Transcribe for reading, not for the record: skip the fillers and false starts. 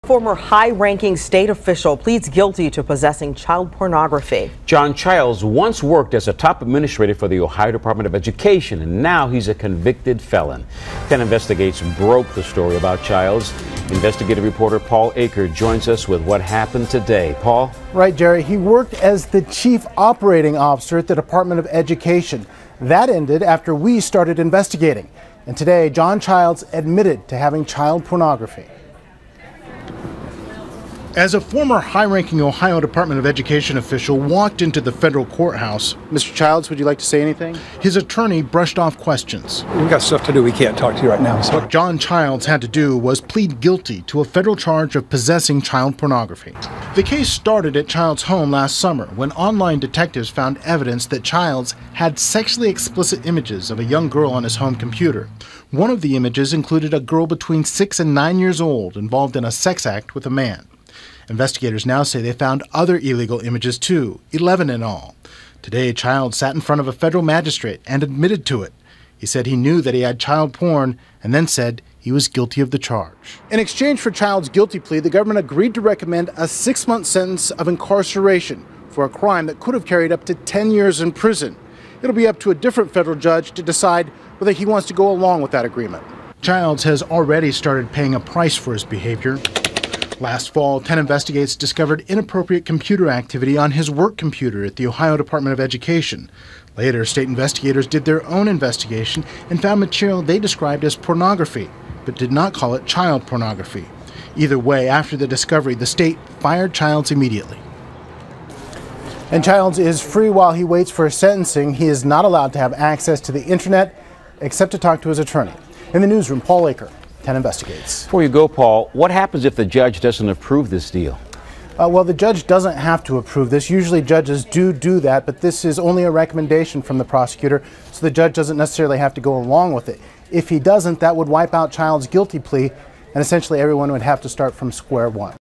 Former high-ranking state official pleads guilty to possessing child pornography. John Childs once worked as a top administrator for the Ohio Department of Education, and now he's a convicted felon. 10 Investigates broke the story about Childs. Investigative reporter Paul Aker joins us with what happened today. Paul? Right, Jerry. He worked as the chief operating officer at the Department of Education. That ended after we started investigating. And today, John Childs admitted to having child pornography. As a former high-ranking Ohio Department of Education official walked into the federal courthouse, Mr. Childs, would you like to say anything? his attorney brushed off questions. We've got stuff to do. We can't talk to you right now. So. What John Childs had to do was plead guilty to a federal charge of possessing child pornography. The case started at Childs' home last summer when online detectives found evidence that Childs had sexually explicit images of a young girl on his home computer. One of the images included a girl between 6 and 9 years old involved in a sex act with a man. Investigators now say they found other illegal images too, 11 in all. Today, Childs sat in front of a federal magistrate and admitted to it. He said he knew that he had child porn and then said he was guilty of the charge. In exchange for Childs' guilty plea, the government agreed to recommend a 6-month sentence of incarceration for a crime that could have carried up to 10 years in prison. It'll be up to a different federal judge to decide whether he wants to go along with that agreement. Childs has already started paying a price for his behavior. Last fall, 10 Investigates discovered inappropriate computer activity on his work computer at the Ohio Department of Education. Later, state investigators did their own investigation and found material they described as pornography, but did not call it child pornography. Either way, after the discovery, the state fired Childs immediately. And Childs is free while he waits for sentencing. He is not allowed to have access to the internet except to talk to his attorney. In the newsroom, Paul Aker, 10 Investigates. Before you go, Paul, what happens if the judge doesn't approve this deal? Well, the judge doesn't have to approve this. Usually judges do that, but this is only a recommendation from the prosecutor, so the judge doesn't necessarily have to go along with it. If he doesn't, that would wipe out Childs' guilty plea, and essentially everyone would have to start from square one.